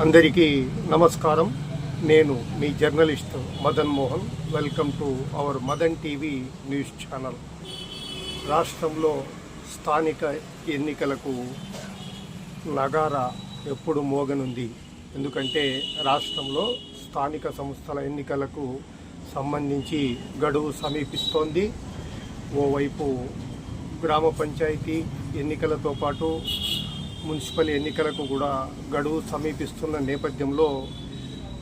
అందరికీ నమస్కారం. నేను మీ journalist Madan Mohan. Welcome to our Madan TV news channel. రాష్ట్రంలో స్థానిక ఎన్నికలకు నగారా ఎప్పుడు మోగనుంది. ఎందుకంటే రాష్ట్రంలో స్థానిక సంస్థల ఎన్నికలకు సంబంధించి గడువు సమీపిస్తోంది. ఓవైపు గ్రామ పంచాయతీ ఎన్నికలతో పాటు మున్సిపల్ ఎన్నికలకు కూడా గడువు సమీపిస్తున్న నేపథ్యంలో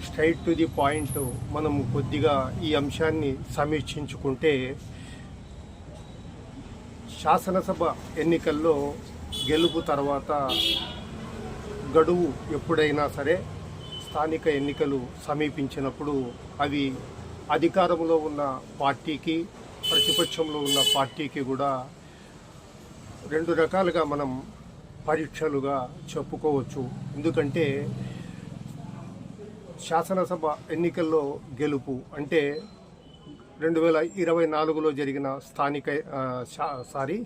స్ట్రైట్ టు ది పాయింట్ మనం కొద్దిగా ఈ అంశాన్ని సమీక్షించుకుంటే, శాసనసభ ఎన్నికల్లో గెలుపు తర్వాత గడువు ఎప్పుడైనా సరే స్థానిక ఎన్నికలు సమీపించినప్పుడు అవి అధికారంలో ఉన్న పార్టీకి, ప్రతిపక్షంలో ఉన్న పార్టీకి కూడా రెండు రకాలుగా మనం పరీక్షలుగా చెప్పుకోవచ్చు. ఎందుకంటే శాసనసభ ఎన్నికల్లో గెలుపు అంటే 2024లో జరిగిన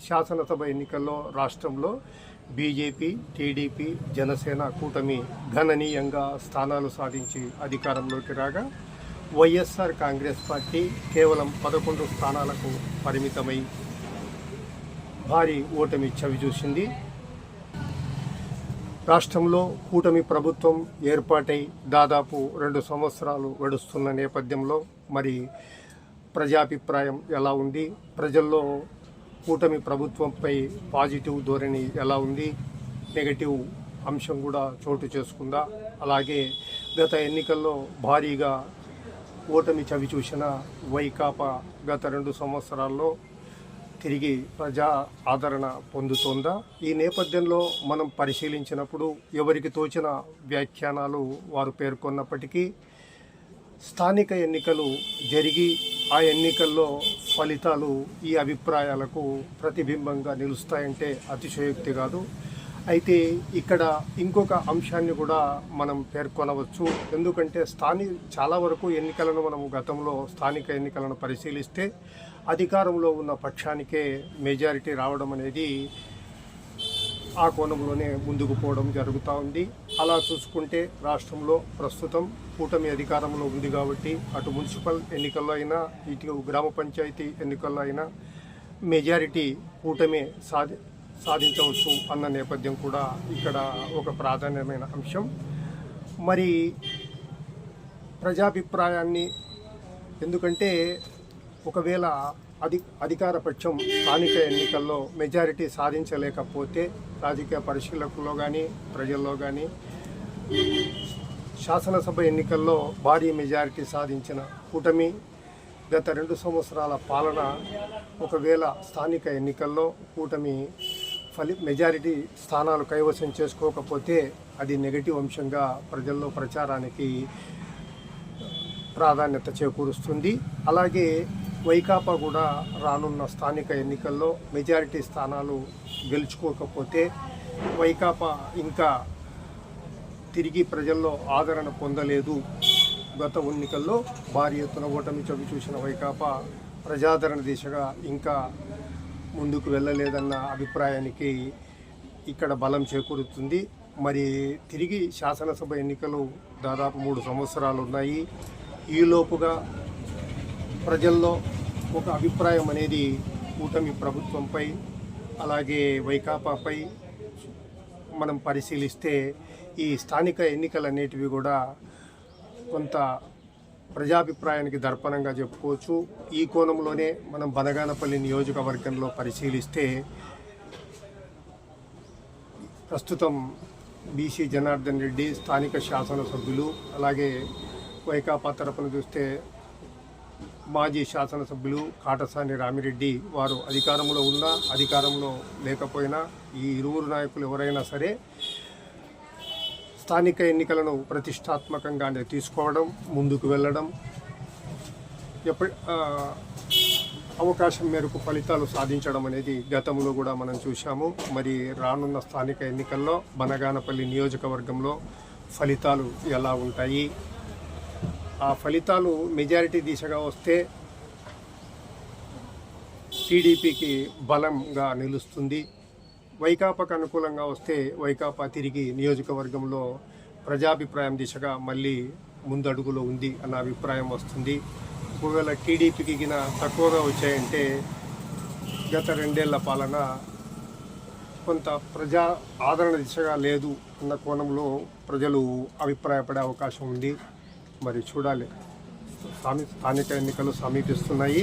శాసనసభ ఎన్నికల్లో రాష్ట్రంలో బీజేపీ, టీడీపీ, జనసేన కూటమి గణనీయంగా స్థానాలు సాధించి అధికారంలోకి రాగా, వైఎస్ఆర్ కాంగ్రెస్ పార్టీ కేవలం 11 స్థానాలకు పరిమితమై భారీ ఓటమి చవిచూసింది. రాష్ట్రంలో కూటమి ప్రభుత్వం ఏర్పాటై దాదాపు 2 సంవత్సరాలు గడుస్తున్న నేపథ్యంలో మరి ప్రజాభిప్రాయం ఎలా ఉంది, ప్రజల్లో కూటమి ప్రభుత్వంపై పాజిటివ్ ధోరణి ఎలా ఉంది, నెగటివ్ అంశం కూడా చోటు చేసుకుందా, అలాగే గత ఎన్నికల్లో భారీగా ఓటమి చవిచూసిన వైకాపా గత 2 సంవత్సరాల్లో తిరిగి ప్రజా ఆదరణ పొందుతోందా? ఈ నేపథ్యంలో మనం పరిశీలించినప్పుడు ఎవరికి తోచిన వ్యాఖ్యానాలు వారు పేర్కొన్నప్పటికీ, స్థానిక ఎన్నికలు జరిగి ఆ ఎన్నికల్లో ఫలితాలు ఈ అభిప్రాయాలకు ప్రతిబింబంగా నిలుస్తాయంటే అతిశయోక్తి కాదు. అయితే ఇక్కడ ఇంకొక అంశాన్ని కూడా మనం పేర్కొనవచ్చు. ఎందుకంటే చాలా వరకు ఎన్నికలను మనం గతంలో స్థానిక ఎన్నికలను పరిశీలిస్తే అధికారంలో ఉన్న పక్షానికే మెజారిటీ రావడం అనేది ఆ కోణంలోనే ముందుకు పోవడం జరుగుతూ ఉంది. అలా చూసుకుంటే రాష్ట్రంలో ప్రస్తుతం కూటమి అధికారంలో ఉంది కాబట్టి అటు మున్సిపల్ ఎన్నికల్లో అయినా ఇటు గ్రామ పంచాయతీ ఎన్నికల్లో అయినా మెజారిటీ కూటమి సాధించవచ్చు అన్న నేపథ్యం కూడా ఇక్కడ ఒక ప్రాధాన్యమైన అంశం. మరి ప్రజాభిప్రాయాన్ని, ఎందుకంటే ఒకవేళ అధికార పక్షం స్థానిక ఎన్నికల్లో మెజారిటీ సాధించలేకపోతే రాజకీయ పరిశీలకుల్లో కానీ ప్రజల్లో కానీ శాసనసభ ఎన్నికల్లో భారీ మెజారిటీ సాధించిన కూటమి గత 2 సంవత్సరాల పాలన ఒకవేళ స్థానిక ఎన్నికల్లో కూటమి మెజారిటీ స్థానాలు కైవసం చేసుకోకపోతే అది నెగటివ్ అంశంగా ప్రజల్లో ప్రచారానికి ప్రాధాన్యత చేకూరుస్తుంది. అలాగే వైకాపా కూడా రానున్న స్థానిక ఎన్నికల్లో మెజారిటీ స్థానాలు గెలుచుకోకపోతే వైకాపా ఇంకా తిరిగి ప్రజల్లో ఆదరణ పొందలేదు. గత ఎన్నికల్లో భారీ ఎత్తున ఓటమి చవిచూసిన వైకాపా ప్రజాదరణ దిశగా ఇంకా ముందుకు వెళ్ళలేదన్న అభిప్రాయానికి ఇక్కడ బలం చేకూరుతుంది. మరి తిరిగి శాసనసభ ఎన్నికలు దాదాపు 3 సంవత్సరాలు ఉన్నాయి. ఈలోపుగా ప్రజల్లో ఒక అభిప్రాయం అనేది కూటమి ప్రభుత్వంపై అలాగే వైకాపాపై మనం పరిశీలిస్తే ఈ స్థానిక ఎన్నికలనేటివి కూడా కొంత ప్రజాభిప్రాయానికి దర్పణంగా చెప్పుకోవచ్చు. ఈ కోణంలోనే మనం బనగానపల్లి నియోజకవర్గంలో పరిశీలిస్తే ప్రస్తుతం బీసీ జనార్దన్ రెడ్డి స్థానిక శాసనసభ్యులు, అలాగే వైకాపా తరపున చూస్తే మాజీ శాసనసభ్యులు కాటసాని రామిరెడ్డి, వారు అధికారంలో ఉన్నా అధికారంలో లేకపోయినా ఈ ఇరువురు నాయకులు ఎవరైనా సరే స్థానిక ఎన్నికలను ప్రతిష్టాత్మకంగానే తీసుకోవడం, ముందుకు వెళ్ళడం, అవకాశం మేరకు ఫలితాలు సాధించడం అనేది గతంలో కూడా మనం చూశాము. మరి రానున్న స్థానిక ఎన్నికల్లో బనగానపల్లి నియోజకవర్గంలో ఫలితాలు ఎలా ఉంటాయి? ఆ ఫలితాలు మెజారిటీ దిశగా వస్తే టీడీపీకి బలంగా నిలుస్తుంది. వైకాపాకు అనుకూలంగా వస్తే వైకాపా తిరిగి నియోజకవర్గంలో ప్రజాభిప్రాయం దిశగా మళ్ళీ ముందడుగులో ఉంది అన్న అభిప్రాయం వస్తుంది. ఒకవేళ టీడీపీకి గిన తక్కువగా వచ్చాయంటే గత 2 ఏళ్ల పాలన కొంత ప్రజా ఆదరణ దిశగా లేదు అన్న కోణంలో ప్రజలు అభిప్రాయపడే అవకాశం ఉంది. మరి చూడాలి. స్థానిక ఎన్నికలు సమీపిస్తున్నాయి.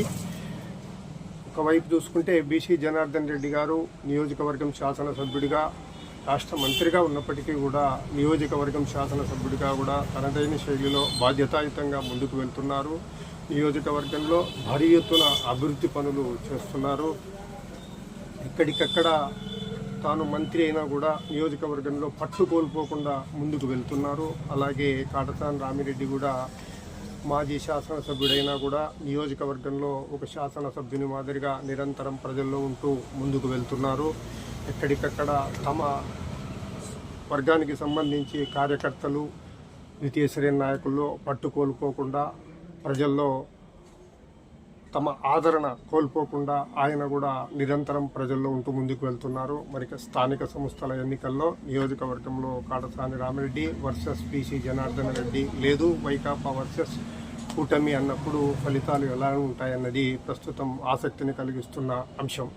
ఒకవైపు చూసుకుంటే బీసీ జనార్దన్ రెడ్డి గారు నియోజకవర్గం శాసనసభ్యుడిగా, రాష్ట్ర మంత్రిగా ఉన్నప్పటికీ కూడా నియోజకవర్గం శాసనసభ్యుడిగా కూడా తనదైన శైలిలో బాధ్యతాయుతంగా ముందుకు వెళ్తున్నారు. నియోజకవర్గంలో భారీ ఎత్తున అభివృద్ధి పనులు చేస్తున్నారు. ఎక్కడికక్కడ తాను మంత్రి అయినా కూడా నియోజకవర్గంలో పట్టు కోల్పోకుండా ముందుకు వెళ్తున్నారు. అలాగే కాటసాని రామిరెడ్డి కూడా మాజీ శాసనసభ్యుడైనా కూడా నియోజకవర్గంలో ఒక శాసనసభ్యుని మాదిరిగా నిరంతరం ప్రజల్లో ఉంటూ ముందుకు వెళ్తున్నారు. ఎక్కడికక్కడ తమ వర్గానికి సంబంధించి కార్యకర్తలు, ద్వితీయ శ్రేణి నాయకుల్లో పట్టు కోల్పోకుండా, ప్రజల్లో తమ ఆదరణ కోల్పోకుండా ఆయన కూడా నిరంతరం ప్రజల్లో ఉంటూ ముందుకు వెళ్తున్నారు. మరి స్థానిక సంస్థల ఎన్నికల్లో నియోజకవర్గంలో కాటసాని రామిరెడ్డి వర్సెస్ బీసీ జనార్దన్ రెడ్డి లేదు, వైకాపా వర్సెస్ కూటమి అన్నప్పుడు ఫలితాలు ఎలా ఉంటాయన్నది ప్రస్తుతం ఆసక్తిని కలిగిస్తున్న అంశం.